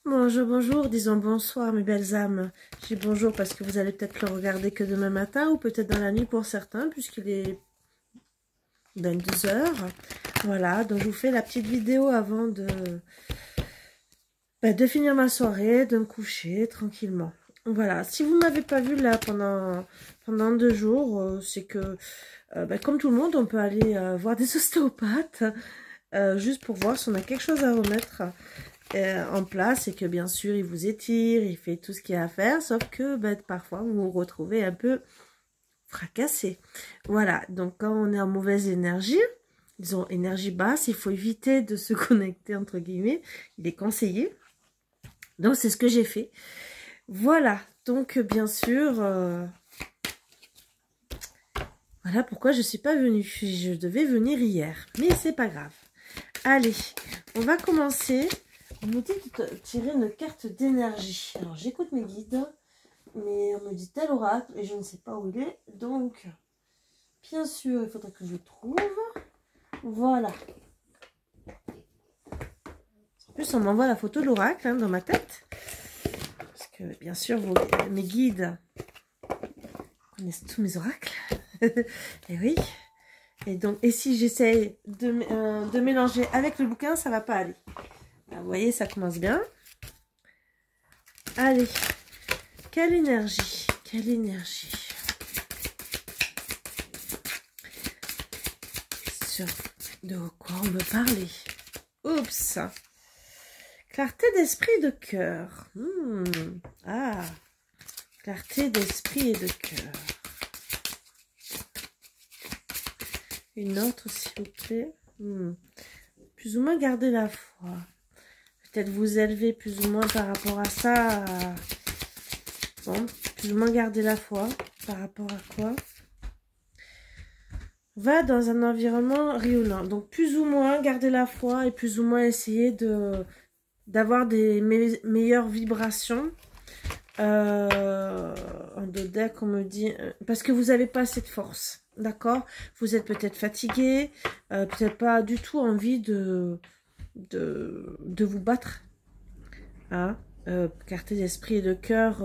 Bonjour, bonjour, disons bonsoir mes belles âmes. Je dis bonjour parce que vous allez peut-être le regarder que demain matin ou peut-être dans la nuit pour certains puisqu'il est 22 heures. Voilà, donc je vous fais la petite vidéo avant de finir ma soirée, de me coucher tranquillement. Voilà, si vous ne m'avez pas vu là pendant 2 jours, c'est que comme tout le monde, on peut aller voir des ostéopathes juste pour voir si on a quelque chose à remettre en place et que bien sûr il vous étire, il fait tout ce qu'il y a à faire, sauf que parfois vous vous retrouvez un peu fracassé. Voilà, donc quand on est en mauvaise énergie, disons énergie basse, il faut éviter de se connecter entre guillemets, il est conseillé. Donc c'est ce que j'ai fait. Voilà, donc bien sûr, voilà pourquoi je suis pas venue. Je devais venir hier, mais c'est pas grave. Allez, on va commencer. On me dit de tirer une carte d'énergie. Alors j'écoute mes guides, mais on me dit tel oracle et je ne sais pas où il est. Donc, bien sûr, il faudrait que je le trouve. Voilà. En plus, on m'envoie la photo de l'oracle dans ma tête. Parce que, bien sûr, mes guides connaissent tous mes oracles. Et oui. Et donc, et si j'essaye de mélanger avec le bouquin, ça va pas aller. Là, vous voyez, ça commence bien. Allez. Quelle énergie. Quelle énergie. Sur de quoi on me parlait. Oups. Clarté d'esprit et de cœur. Ah. Clarté d'esprit et de cœur. Une autre, s'il vous plaît. Plus ou moins garder la foi. Peut-être vous élever plus ou moins par rapport à ça. Bon, plus ou moins garder la foi. Par rapport à quoi? Va dans un environnement rayonnant. Donc, plus ou moins garder la foi et plus ou moins essayer d'avoir des meilleures vibrations. En deux decks, on me dit... parce que vous n'avez pas assez de force. D'accord? Vous êtes peut-être fatigué. Peut-être pas du tout envie de vous battre. Hein? Clarté d'esprit et de cœur,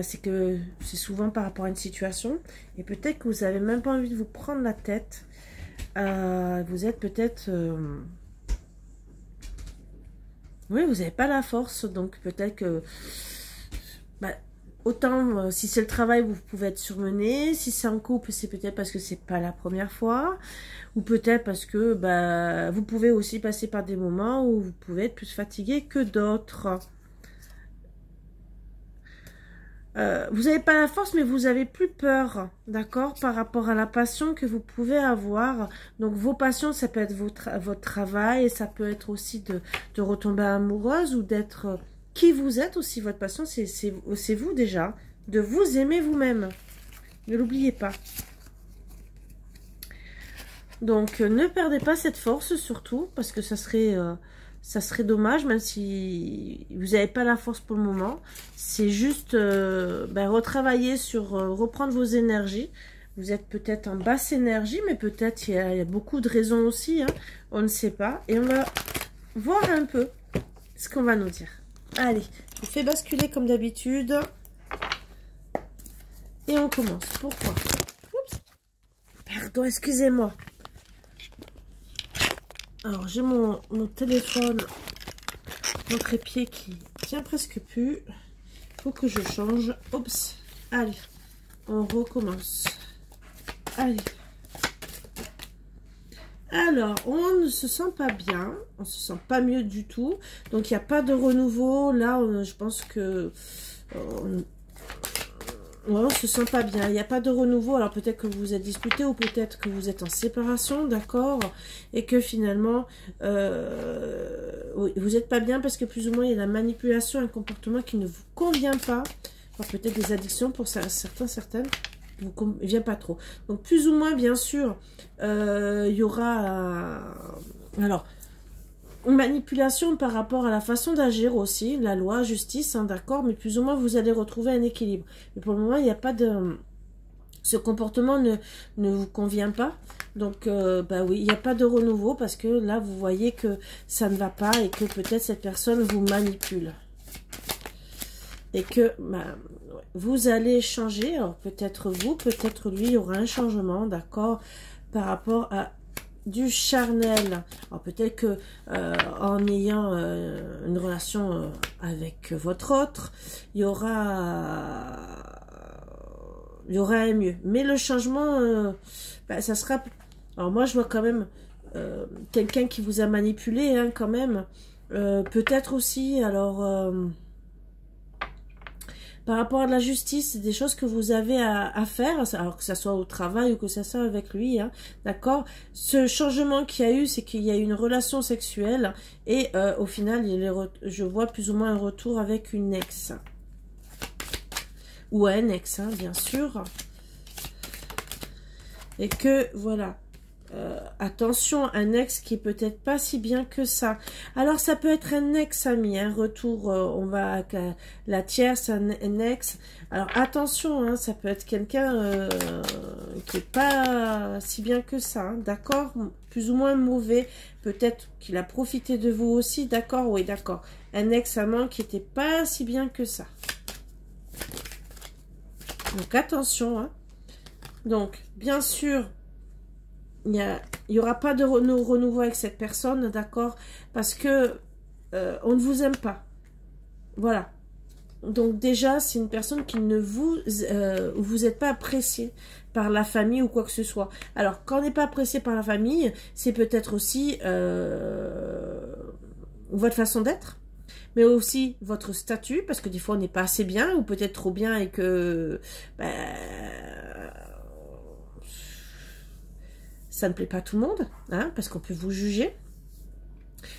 c'est que c'est souvent par rapport à une situation. Et peut-être que vous n'avez même pas envie de vous prendre la tête. Vous êtes peut-être... oui, vous n'avez pas la force. Donc peut-être que... autant si c'est le travail, vous pouvez être surmené. Si c'est en couple, c'est peut-être parce que c'est pas la première fois. Ou peut-être parce que vous pouvez aussi passer par des moments où vous pouvez être plus fatigué que d'autres. Vous n'avez pas la force, mais vous avez plus peur, d'accord, par rapport à la passion que vous pouvez avoir. Donc vos passions, ça peut être votre travail, et ça peut être aussi de retomber amoureuse ou d'être qui vous êtes aussi. Votre passion, c'est vous déjà, de vous aimer vous-même. Ne l'oubliez pas. Donc ne perdez pas cette force surtout, parce que ça serait dommage, même si vous n'avez pas la force pour le moment. C'est juste retravailler sur, reprendre vos énergies. Vous êtes peut-être en basse énergie, mais peut-être il y a beaucoup de raisons aussi. Hein, on ne sait pas. Et on va voir un peu ce qu'on va nous dire. Allez, je vous fais basculer comme d'habitude. Et on commence. Pourquoi? Oups. Pardon, excusez-moi. Alors, j'ai mon téléphone, mon trépied qui tient presque plus. Il faut que je change. Oups. Allez, on recommence. Allez. Alors, on ne se sent pas bien. On ne se sent pas mieux du tout. Donc, il n'y a pas de renouveau. Là, je pense que... on ne se sent pas bien, il n'y a pas de renouveau. Alors peut-être que vous vous êtes disputé ou peut-être que vous êtes en séparation, d'accord? Et que finalement, oui, vous n'êtes pas bien parce que plus ou moins il y a la manipulation, un comportement qui ne vous convient pas. Alors peut-être des addictions pour certaines, ne vous convient pas trop. Donc plus ou moins, bien sûr, il y aura... alors... une manipulation par rapport à la façon d'agir aussi, la loi, justice, hein, d'accord, mais plus ou moins vous allez retrouver un équilibre. Mais pour le moment, il n'y a pas de... ce comportement ne vous convient pas. Donc, oui, il n'y a pas de renouveau parce que là, vous voyez que ça ne va pas et que peut-être cette personne vous manipule. Et que bah, vous allez changer. Alors peut-être vous, peut-être lui, il y aura un changement, d'accord, par rapport à du charnel. Alors peut-être que en ayant une relation avec votre autre, il y aura un mieux. Mais le changement, bah, ça sera... Alors moi, je vois quand même quelqu'un qui vous a manipulé, hein, quand même. Peut-être aussi, alors... par rapport à la justice, c'est des choses que vous avez à faire, alors que ça soit au travail ou que ça soit avec lui, hein, d'accord. Ce changement qu'il y a eu, c'est qu'il y a eu une relation sexuelle et au final, je vois plus ou moins un retour avec une ex. Ou un ex, hein, bien sûr. Et que, voilà. Attention, un ex qui est peut-être pas si bien que ça. Alors, ça peut être un ex-ami, un retour, on va avec la tierce, un ex. Alors, attention, hein, ça peut être quelqu'un qui est pas si bien que ça, hein, d'accord? Plus ou moins mauvais. Peut-être qu'il a profité de vous aussi, d'accord? Oui, d'accord. Un ex-amant qui était pas si bien que ça. Donc, attention, hein. Donc, bien sûr... Il y aura pas de renouveau avec cette personne, d'accord? Parce que on ne vous aime pas. Voilà. Donc déjà, c'est une personne qui ne vous êtes pas apprécié par la famille ou quoi que ce soit. Alors, quand on n'est pas apprécié par la famille, c'est peut-être aussi votre façon d'être, mais aussi votre statut, parce que des fois, on n'est pas assez bien, ou peut-être trop bien, et que... ça ne plaît pas à tout le monde, hein, parce qu'on peut vous juger.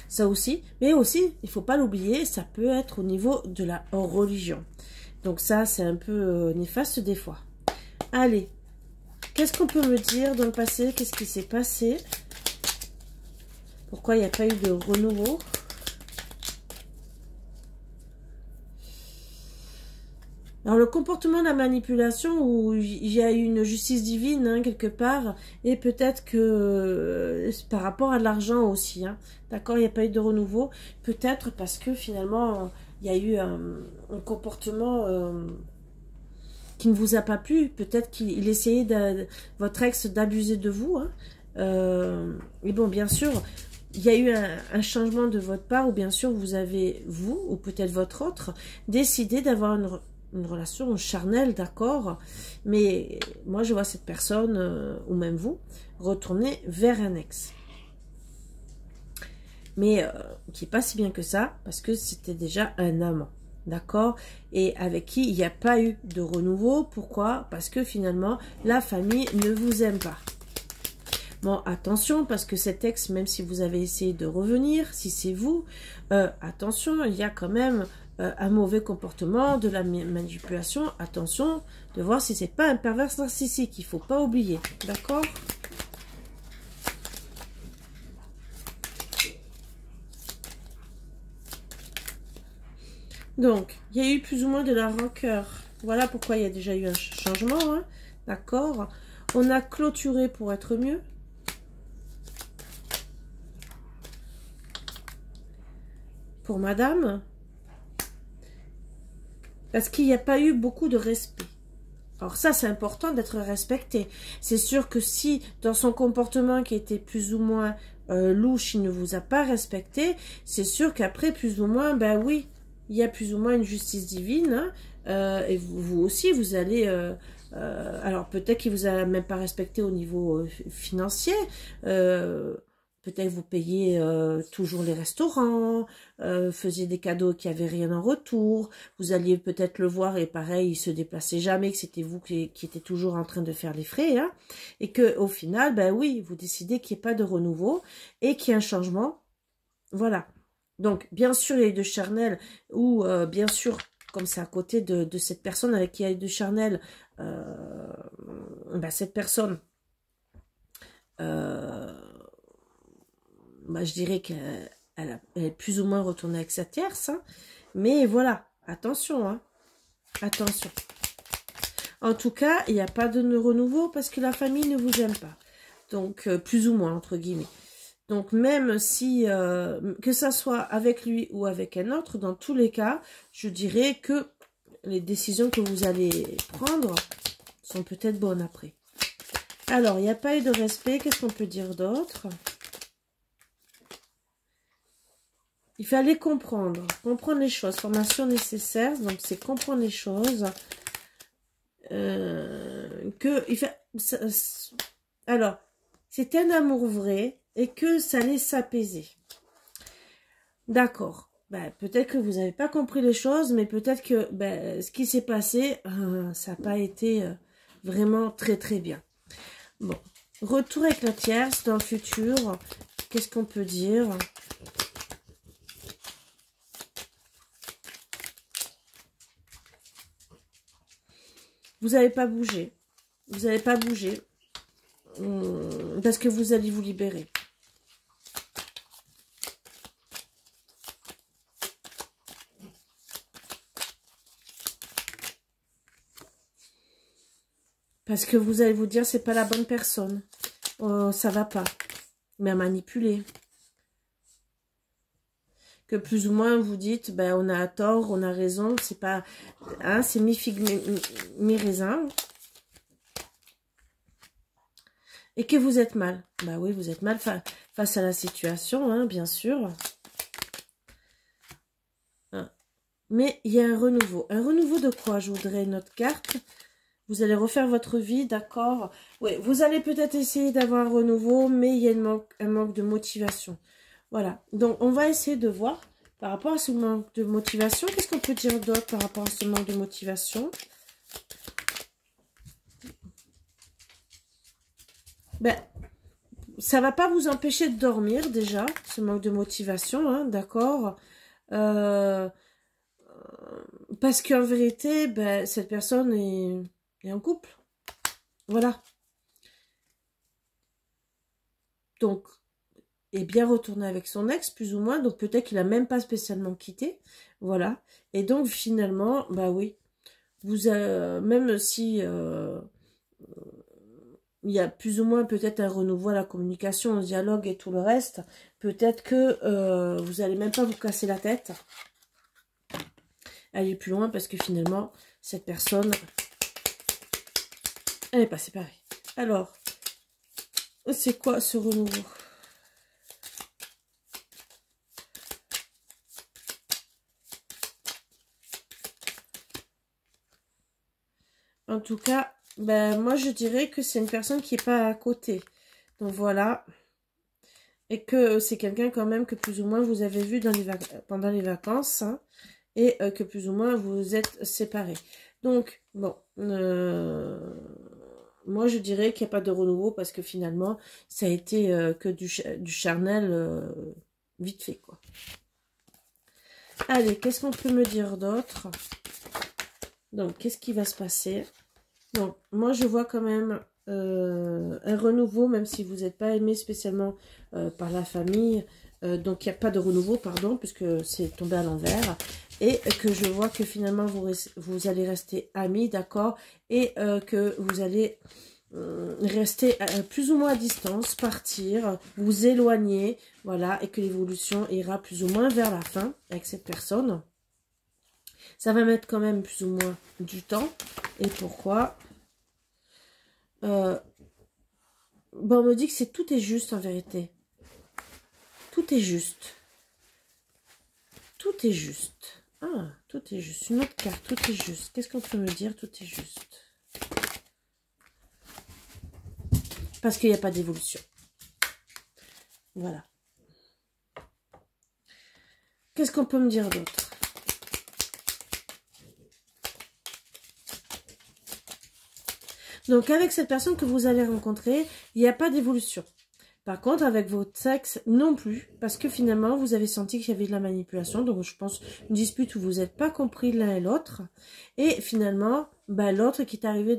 Ça aussi. Mais aussi, il ne faut pas l'oublier, ça peut être au niveau de la religion. Donc ça, c'est un peu néfaste des fois. Allez, qu'est-ce qu'on peut me dire dans le passé? Qu'est-ce qui s'est passé? Pourquoi il n'y a pas eu de renouveau? Alors, le comportement de la manipulation, où il y a une justice divine, hein, quelque part, et peut-être que par rapport à l'argent aussi, hein, d'accord, il n'y a pas eu de renouveau, peut-être parce que finalement, il y a eu un comportement qui ne vous a pas plu, peut-être qu'il essayait, votre ex, d'abuser de vous, hein, et bon, bien sûr, il y a eu un changement de votre part, où bien sûr, vous avez, vous, ou peut-être votre autre, décidé d'avoir une relation charnelle, d'accord, mais moi je vois cette personne, ou même vous, retourner vers un ex. Mais qui n'est pas si bien que ça, parce que c'était déjà un amant, d'accord, et avec qui il n'y a pas eu de renouveau. Pourquoi? Parce que finalement, la famille ne vous aime pas. Bon, attention, parce que cet ex, même si vous avez essayé de revenir, si c'est vous, attention, il y a quand même... un mauvais comportement, de la manipulation, attention de voir si c'est pas un pervers narcissique, il faut pas oublier, d'accord? Donc, il y a eu plus ou moins de la rancœur, voilà pourquoi il y a déjà eu un changement, hein, d'accord? On a clôturé pour être mieux. Pour madame, parce qu'il n'y a pas eu beaucoup de respect. Alors ça, c'est important d'être respecté. C'est sûr que si, dans son comportement qui était plus ou moins louche, il ne vous a pas respecté, c'est sûr qu'après, plus ou moins, ben oui, il y a plus ou moins une justice divine, hein, et vous aussi, vous allez... alors peut-être qu'il vous a même pas respecté au niveau financier, peut-être vous payez toujours les restaurants, faisiez des cadeaux qui n'avaient rien en retour, vous alliez peut-être le voir et pareil, il se déplaçait jamais, que c'était vous qui étiez toujours en train de faire les frais, hein, et que au final, ben oui, vous décidez qu'il n'y ait pas de renouveau et qu'il y ait un changement, voilà. Donc, bien sûr, il y a eu de charnel, ou bien sûr, comme c'est à côté de cette personne avec qui il y a eu de charnel, ben, cette personne... bah, je dirais qu'elle est plus ou moins retournée avec sa tierce, hein. Mais voilà, attention, hein, attention. En tout cas, il n'y a pas de renouveau parce que la famille ne vous aime pas. Donc, plus ou moins, entre guillemets. Donc, même si, que ça soit avec lui ou avec un autre, dans tous les cas, je dirais que les décisions que vous allez prendre sont peut-être bonnes après. Alors, il n'y a pas eu de respect. Qu'est-ce qu'on peut dire d'autre? Il fallait comprendre les choses. Formation nécessaire, donc c'est comprendre les choses. Alors, c'est un amour vrai et que ça allait s'apaiser. D'accord. Ben, peut-être que vous n'avez pas compris les choses, mais peut-être que ce qui s'est passé, ça n'a pas été vraiment très très bien. Bon, retour avec la tierce dans le futur. Qu'est-ce qu'on peut dire? Vous n'avez pas bougé. Vous n'avez pas bougé. Parce que vous allez vous libérer. Parce que vous allez vous dire, c'est pas la bonne personne. Oh, ça va pas. Mais à manipuler. Que plus ou moins vous dites, ben on a tort, on a raison, c'est pas... Hein, c'est mi-figue, mi-raisin. Et que vous êtes mal. Bah oui, vous êtes mal face à la situation, hein, bien sûr. Hein. Mais il y a un renouveau. Un renouveau de quoi? Je voudrais une autre carte. Vous allez refaire votre vie, d'accord? Oui, vous allez peut-être essayer d'avoir un renouveau, mais il y a un manque de motivation. Voilà. Donc, on va essayer de voir par rapport à ce manque de motivation. Qu'est-ce qu'on peut dire d'autre par rapport à ce manque de motivation? Ben, ça va pas vous empêcher de dormir déjà, ce manque de motivation, hein, d'accord? Parce qu'en vérité, ben, cette personne est en couple. Voilà. Donc, est bien retourné avec son ex, plus ou moins. Donc, peut-être qu'il a même pas spécialement quitté. Voilà. Et donc, finalement, bah oui. Même si il y a plus ou moins peut-être un renouveau à la communication, au dialogue et tout le reste, peut-être que vous allez même pas vous casser la tête. Aller plus loin parce que finalement, cette personne, elle n'est pas séparée. Alors, c'est quoi ce renouveau? En tout cas, ben, moi je dirais que c'est une personne qui n'est pas à côté. Donc voilà. Et que c'est quelqu'un quand même que plus ou moins vous avez vu pendant les vacances. Hein, et que plus ou moins vous êtes séparés. Donc, bon. Moi je dirais qu'il n'y a pas de renouveau parce que finalement, ça a été que du charnel vite fait, quoi. Allez, qu'est-ce qu'on peut me dire d'autre? Donc, qu'est-ce qui va se passer? Donc, moi, je vois quand même un renouveau, même si vous n'êtes pas aimé spécialement par la famille. Donc, il n'y a pas de renouveau, pardon, puisque c'est tombé à l'envers. Et que je vois que finalement, vous allez rester amis, d'accord? Et que vous allez rester plus ou moins à distance, partir, vous éloigner, voilà, et que l'évolution ira plus ou moins vers la fin avec cette personne. Ça va mettre quand même plus ou moins du temps. Et pourquoi? Bon, on me dit que tout est juste en vérité. Tout est juste. Tout est juste. Ah, tout est juste. Une autre carte, tout est juste. Qu'est-ce qu'on peut me dire? Tout est juste. Parce qu'il n'y a pas d'évolution. Voilà. Qu'est-ce qu'on peut me dire d'autre? Donc, avec cette personne que vous allez rencontrer, il n'y a pas d'évolution. Par contre, avec votre sexe, non plus. Parce que finalement, vous avez senti qu'il y avait de la manipulation. Donc, je pense, une dispute où vous n'êtes pas compris l'un et l'autre. Et finalement, bah, l'autre qui est arrivé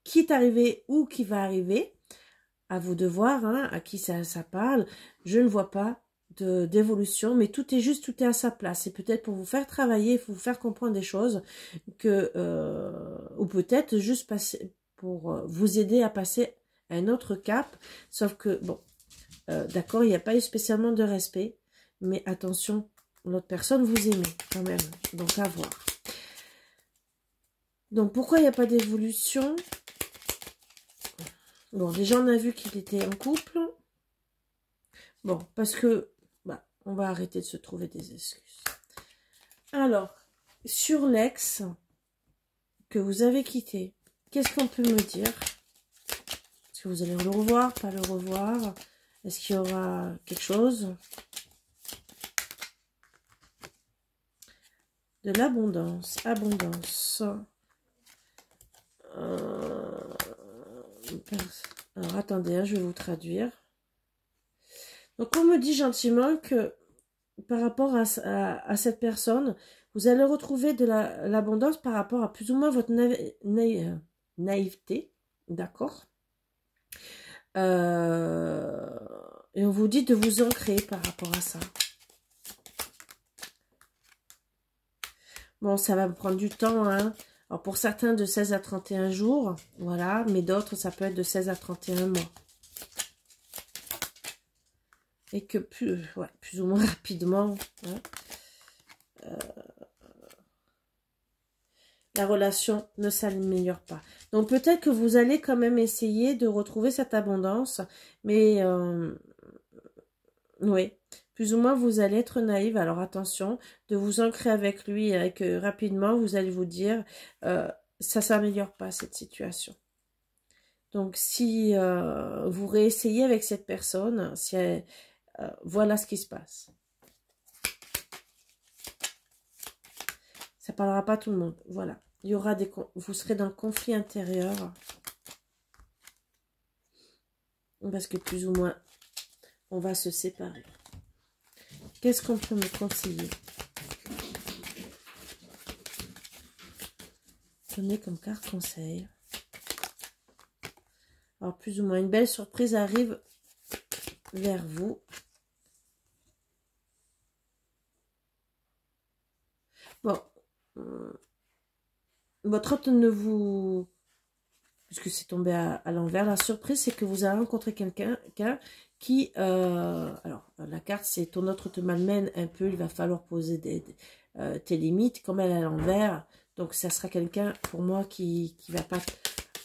qui est arrivé ou qui va arriver, à vos devoirs, hein, à qui ça parle, je ne vois pas d'évolution, mais tout est juste, tout est à sa place. C'est peut-être pour vous faire travailler, pour vous faire comprendre des choses que, ou peut-être juste pour vous aider à passer à un autre cap. Sauf que, bon, D'accord, il n'y a pas eu spécialement de respect. Mais attention, l'autre personne vous aimez quand même. Donc, à voir. Donc, pourquoi il n'y a pas d'évolution? Bon, déjà, on a vu qu'il était en couple. Bon, parce que, bah, on va arrêter de se trouver des excuses. Alors, sur l'ex que vous avez quitté, qu'est-ce qu'on peut me dire? Est-ce que vous allez le revoir, pas le revoir? Est-ce qu'il y aura quelque chose? De l'abondance, abondance. Alors, attendez, hein, je vais vous traduire. Donc, on me dit gentiment que par rapport à cette personne, vous allez retrouver de l'abondance par rapport à plus ou moins votre naïveté, d'accord? Et on vous dit de vous ancrer par rapport à ça. Bon, ça va me prendre du temps, hein. Alors, pour certains, de 16 à 31 jours, voilà, mais d'autres, ça peut être de 16 à 31 mois. Et que plus ou moins rapidement, hein, la relation ne s'améliore pas. Donc peut-être que vous allez quand même essayer de retrouver cette abondance, mais oui, plus ou moins vous allez être naïve. Alors attention, de vous ancrer avec lui et que rapidement vous allez vous dire, ça s'améliore pas cette situation. Donc si vous réessayez avec cette personne, si voilà ce qui se passe. Ça parlera pas à tout le monde. Voilà. Il y aura vous serez dans le conflit intérieur. Parce que plus ou moins, on va se séparer. Qu'est-ce qu'on peut me conseiller? Donnez comme carte conseil. Alors, plus ou moins, une belle surprise arrive vers vous. Bon. Votre hôte ne vous... Puisque c'est tombé à l'envers. La surprise, c'est que vous allez rencontrer quelqu'un qui... alors, la carte, c'est ton autre te malmène un peu. Il va falloir poser tes limites. Comme elle est à l'envers. Donc, ça sera quelqu'un, pour moi, qui va pas...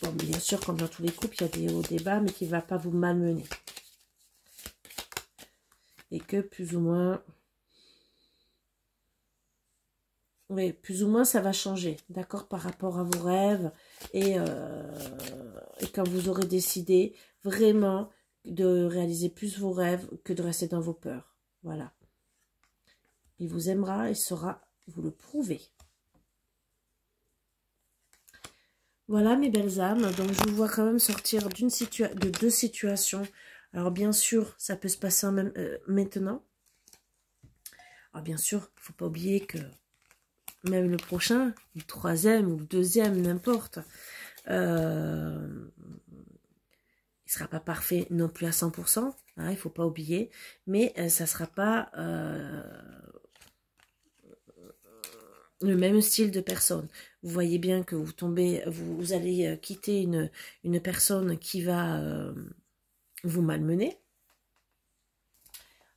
Bon, bien sûr, comme dans tous les couples, il y a des hauts, des bas, mais qui ne va pas vous malmener. Et que, plus ou moins... Oui, plus ou moins, ça va changer, d'accord, par rapport à vos rêves. Et quand vous aurez décidé vraiment de réaliser plus vos rêves que de rester dans vos peurs. Voilà. Il vous aimera et saura vous le prouver. Voilà, mes belles âmes. Donc, je vous vois quand même sortir de deux situations. Alors, bien sûr, ça peut se passer maintenant. Alors, bien sûr, il ne faut pas oublier que même le prochain, le troisième ou le deuxième, n'importe, il ne sera pas parfait non plus à 100%, hein, il ne faut pas oublier, mais ça ne sera pas le même style de personne. Vous voyez bien que vous allez quitter une personne qui va vous malmener,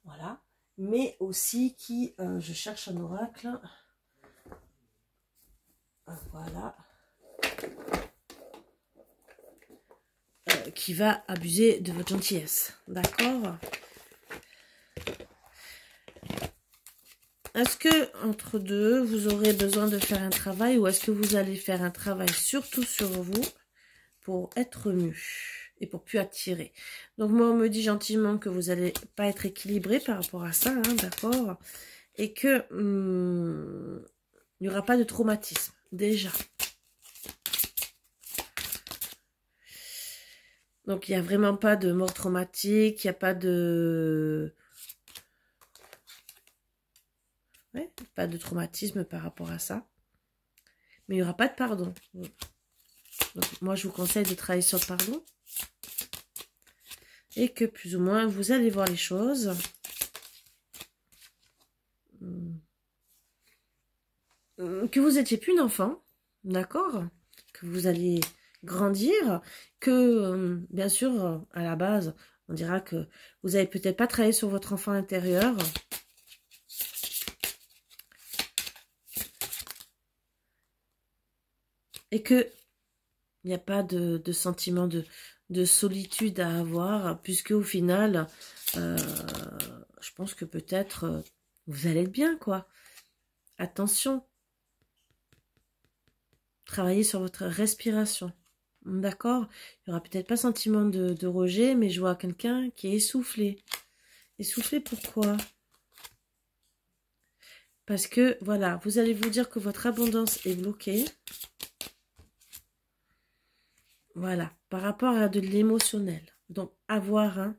voilà, mais aussi qui, je cherche un oracle. Voilà. Qui va abuser de votre gentillesse. D'accord? Est-ce que, entre deux, vous aurez besoin de faire un travail ou est-ce que vous allez faire un travail surtout sur vous pour être mu et pour plus attirer? Donc, moi, on me dit gentiment que vous n'allez pas être équilibré par rapport à ça, hein, d'accord? Et que il n'y aura pas de traumatisme, déjà. Donc, il n'y a vraiment pas de mort traumatique, il n'y a pas de... Ouais, pas de traumatisme par rapport à ça. Mais il n'y aura pas de pardon. Donc, moi, je vous conseille de travailler sur le pardon. Et que, plus ou moins, vous allez voir les choses. Que vous n'étiez plus un enfant, d'accord? Que vous allez grandir, que bien sûr à la base On dira que vous n'avez peut-être pas travaillé sur votre enfant intérieur. Et que il n'y a pas de sentiment de solitude à avoir, puisque au final, je pense que peut-être vous allez être bien, quoi. Attention, travaillez sur votre respiration. D'accord? Il n'y aura peut-être pas sentiment de rejet, mais je vois quelqu'un qui est essoufflé. Essoufflé pourquoi? Parce que, voilà, vous allez vous dire que votre abondance est bloquée. Voilà, par rapport à de l'émotionnel. Donc, à voir, hein,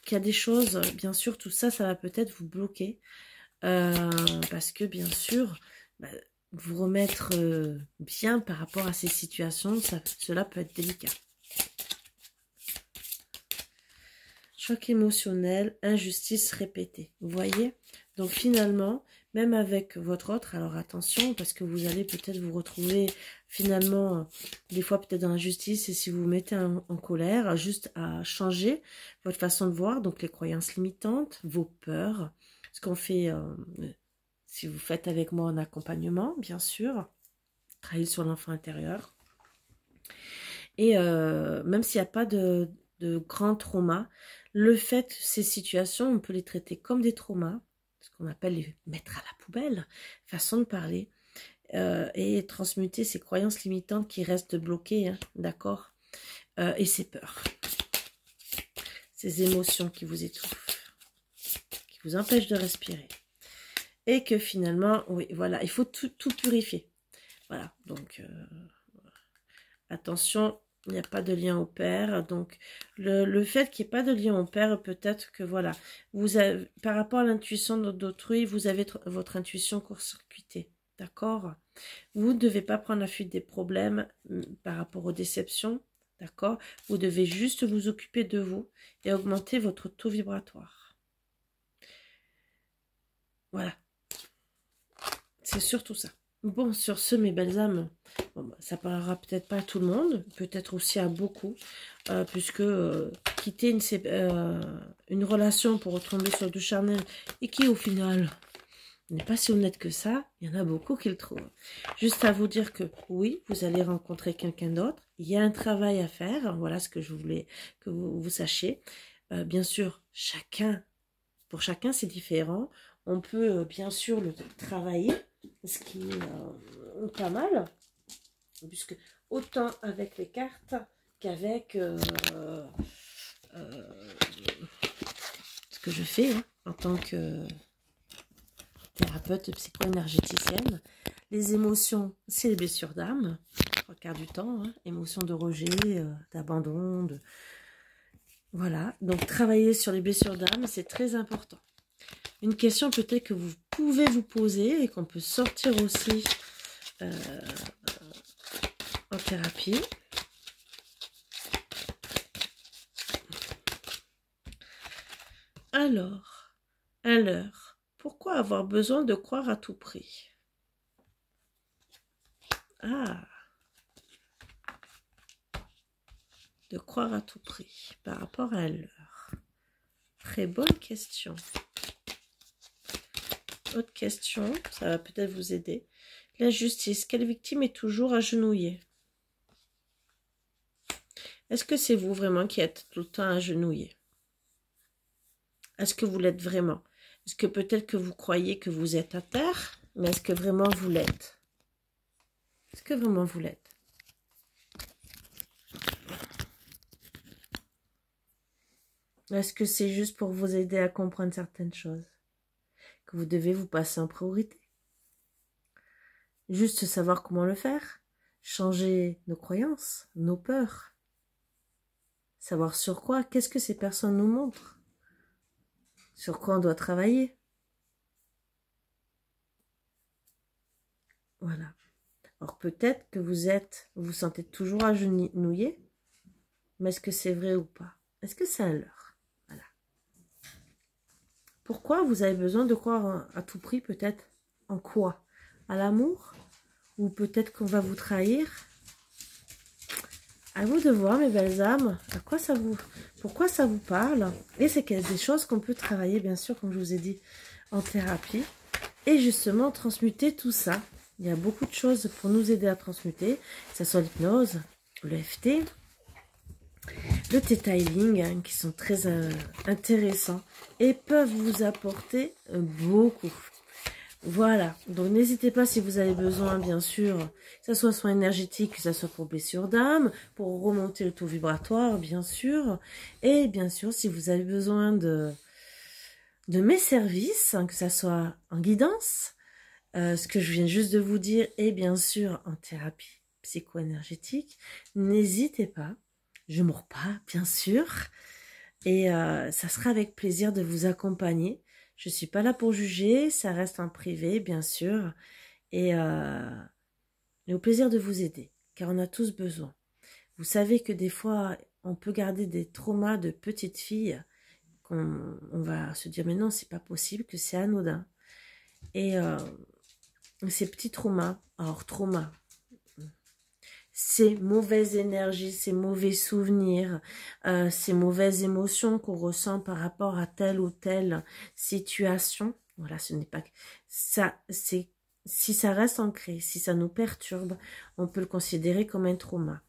qu'il y a des choses, bien sûr, tout ça, ça va peut-être vous bloquer. Parce que, bien sûr, bah, vous remettre bien par rapport à ces situations, cela peut être délicat. Choc émotionnel, injustice répétée. Vous voyez? Donc finalement, même avec votre autre, alors attention, parce que vous allez peut-être vous retrouver finalement, des fois peut-être dans l'injustice, et si vous vous mettez en colère, juste à changer votre façon de voir, donc les croyances limitantes, vos peurs, ce qu'on fait, si vous faites avec moi en accompagnement, bien sûr, travailler sur l'enfant intérieur. Et même s'il n'y a pas de grands traumas, le fait, ces situations, on peut les traiter comme des traumas, ce qu'on appelle les mettre à la poubelle, façon de parler, et transmuter ces croyances limitantes qui restent bloquées, hein, d'accord, et ces peurs, ces émotions qui vous étouffent, qui vous empêchent de respirer. Et que finalement, oui, voilà, il faut tout purifier. Voilà, donc, attention, il n'y a pas de lien au père. Donc, le fait qu'il n'y ait pas de lien au père, peut-être que, voilà, vous avez, par rapport à l'intuition d'autrui, vous avez votre intuition court-circuitée. D'accord? Vous ne devez pas prendre la fuite des problèmes par rapport aux déceptions. D'accord? Vous devez juste vous occuper de vous et augmenter votre taux vibratoire. Voilà. C'est surtout ça. Bon, sur ce, mes belles âmes, bon, ça parlera peut-être pas à tout le monde, peut-être aussi à beaucoup, puisque quitter une relation pour retomber sur du charnel, et qui au final n'est pas si honnête que ça, il y en a beaucoup qui le trouvent. Juste à vous dire que oui, vous allez rencontrer quelqu'un d'autre, il y a un travail à faire, voilà ce que je voulais que vous sachiez. Bien sûr, pour chacun c'est différent, on peut bien sûr le travailler, ce qui est pas mal, puisque autant avec les cartes qu'avec ce que je fais, hein, en tant que thérapeute psycho-énergéticienne. Les émotions, c'est les blessures d'âme, 3/4 du temps, hein, émotions de rejet, d'abandon, voilà. Donc travailler sur les blessures d'âme, c'est très important. Une question peut-être que vous pouvez vous poser et qu'on peut sortir aussi en thérapie. Alors, à l'heure, pourquoi avoir besoin de croire à tout prix? Ah, de croire à tout prix par rapport à l'heure. Très bonne question. Autre question, ça va peut-être vous aider. La justice, quelle victime est toujours agenouillée? Est-ce que c'est vous vraiment qui êtes tout le temps agenouillé? Est-ce que vous l'êtes vraiment? Est-ce que peut-être que vous croyez que vous êtes à terre, mais est-ce que vraiment vous l'êtes? Est-ce que vraiment vous l'êtes? Est-ce que c'est juste pour vous aider à comprendre certaines choses? Que vous devez vous passer en priorité? Juste savoir comment le faire? Changer nos croyances, nos peurs? Savoir sur quoi? Qu'est-ce que ces personnes nous montrent? Sur quoi on doit travailler? Voilà. Alors peut-être que vous sentez toujours agenouillé, mais est-ce que c'est vrai ou pas? Est-ce que c'est un leurre? Voilà. Pourquoi vous avez besoin de croire à tout prix, peut-être? En quoi? À l'amour? Ou peut-être qu'on va vous trahir? À vous de voir, mes belles âmes, pourquoi ça vous parle. Et c'est qu'il y a des choses qu'on peut travailler, bien sûr, comme je vous ai dit, en thérapie. Et justement, transmuter tout ça. Il y a beaucoup de choses pour nous aider à transmuter, que ce soit l'hypnose, le FT, le Theta Healing, hein, qui sont très intéressants et peuvent vous apporter beaucoup. Voilà, donc n'hésitez pas si vous avez besoin, bien sûr, que ce soit soin énergétique, que ce soit pour blessure d'âme, pour remonter le taux vibratoire, bien sûr. Et bien sûr, si vous avez besoin de mes services, hein, que ce soit en guidance, ce que je viens juste de vous dire, et bien sûr en thérapie psycho-énergétique, n'hésitez pas. Je ne mords pas, bien sûr. Et ça sera avec plaisir de vous accompagner. Je ne suis pas là pour juger, ça reste en privé, bien sûr. Et au plaisir de vous aider, car on a tous besoin. Vous savez que des fois, on peut garder des traumas de petites filles, qu'on va se dire, mais non, c'est pas possible, que c'est anodin. Et ces petits traumas, alors traumas, ces mauvaises énergies, ces mauvais souvenirs, ces mauvaises émotions qu'on ressent par rapport à telle ou telle situation. Voilà, ce n'est pas ça. C'est si ça reste ancré, si ça nous perturbe, on peut le considérer comme un trauma.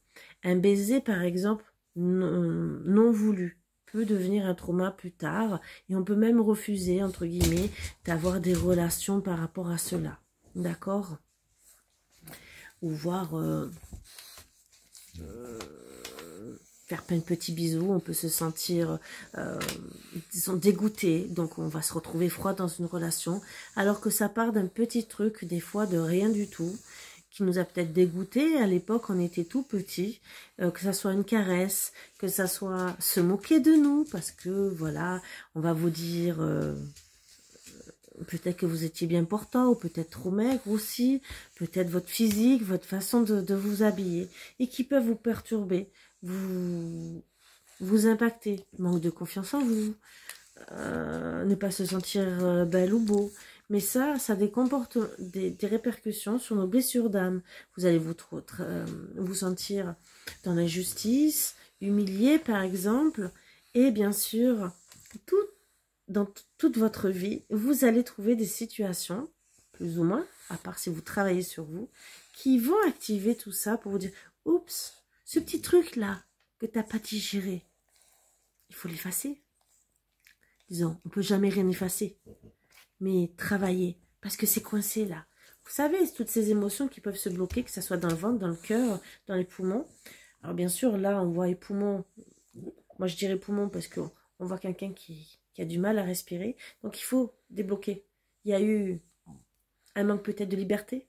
Un baiser, par exemple, non voulu peut devenir un trauma plus tard, et on peut même refuser, entre guillemets, d'avoir des relations par rapport à cela. D'accord? Ou voir faire plein de petits bisous, on peut se sentir disons dégoûté, donc on va se retrouver froid dans une relation, alors que ça part d'un petit truc, des fois de rien du tout, qui nous a peut-être dégoûté. À l'époque, on était tout petit, que ça soit une caresse, que ça soit se moquer de nous, parce que voilà, on va vous dire peut-être que vous étiez bien portant, ou peut-être trop maigre aussi, peut-être votre physique, votre façon de vous habiller, et qui peuvent vous perturber, vous impacter, manque de confiance en vous, ne pas se sentir belle ou beau. Mais ça comporte des répercussions sur nos blessures d'âme. Vous allez vous sentir dans l'injustice, humilié par exemple, et bien sûr, dans toute votre vie, vous allez trouver des situations, plus ou moins, à part si vous travaillez sur vous, qui vont activer tout ça pour vous dire, oups, ce petit truc-là que tu n'as pas digéré, il faut l'effacer. Disons, on ne peut jamais rien effacer, mais travailler, parce que c'est coincé là. Vous savez, toutes ces émotions qui peuvent se bloquer, que ce soit dans le ventre, dans le cœur, dans les poumons. Alors bien sûr, là, on voit les poumons. Moi, je dirais poumons parce qu'on voit quelqu'un qui a du mal à respirer. Donc, il faut débloquer. Il y a eu un manque peut-être de liberté,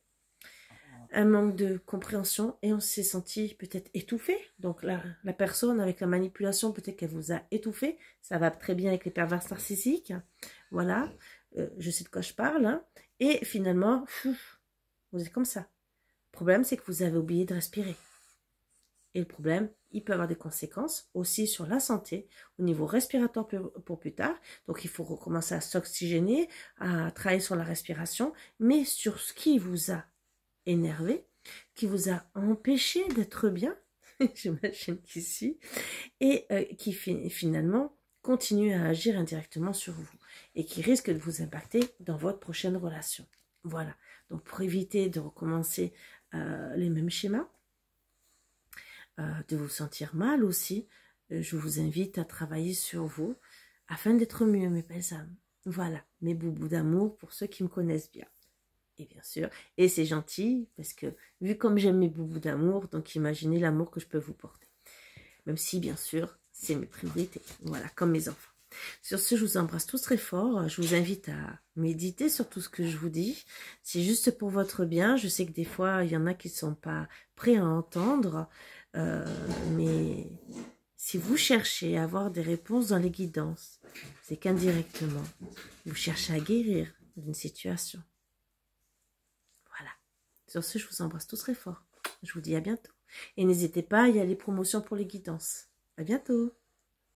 un manque de compréhension, et on s'est senti peut-être étouffé. Donc, la personne, avec la manipulation, peut-être qu'elle vous a étouffé. Ça va très bien avec les pervers narcissiques. Voilà. Je sais de quoi je parle, hein. Et finalement, vous êtes comme ça. Le problème, c'est que vous avez oublié de respirer. Et le problème, il peut avoir des conséquences aussi sur la santé, au niveau respiratoire pour plus tard. Donc, il faut recommencer à s'oxygéner, à travailler sur la respiration, mais sur ce qui vous a énervé, qui vous a empêché d'être bien, j'imagine qu'ici, et qui finalement continue à agir indirectement sur vous et qui risque de vous impacter dans votre prochaine relation. Voilà, donc pour éviter de recommencer les mêmes schémas, de vous sentir mal aussi, je vous invite à travailler sur vous afin d'être mieux, mes belles âmes. Voilà, mes boubous d'amour pour ceux qui me connaissent bien. Et bien sûr, et c'est gentil, parce que vu comme j'aime mes boubous d'amour, donc imaginez l'amour que je peux vous porter. Même si, bien sûr, c'est mes priorités. Voilà, comme mes enfants. Sur ce, je vous embrasse tous très fort. Je vous invite à méditer sur tout ce que je vous dis. C'est juste pour votre bien. Je sais que des fois, il y en a qui ne sont pas prêts à entendre. Mais si vous cherchez à avoir des réponses dans les guidances, c'est qu'indirectement, vous cherchez à guérir d'une situation. Voilà. Sur ce, je vous embrasse tous très fort. Je vous dis à bientôt. Et n'hésitez pas, il y a les promotions pour les guidances. À bientôt.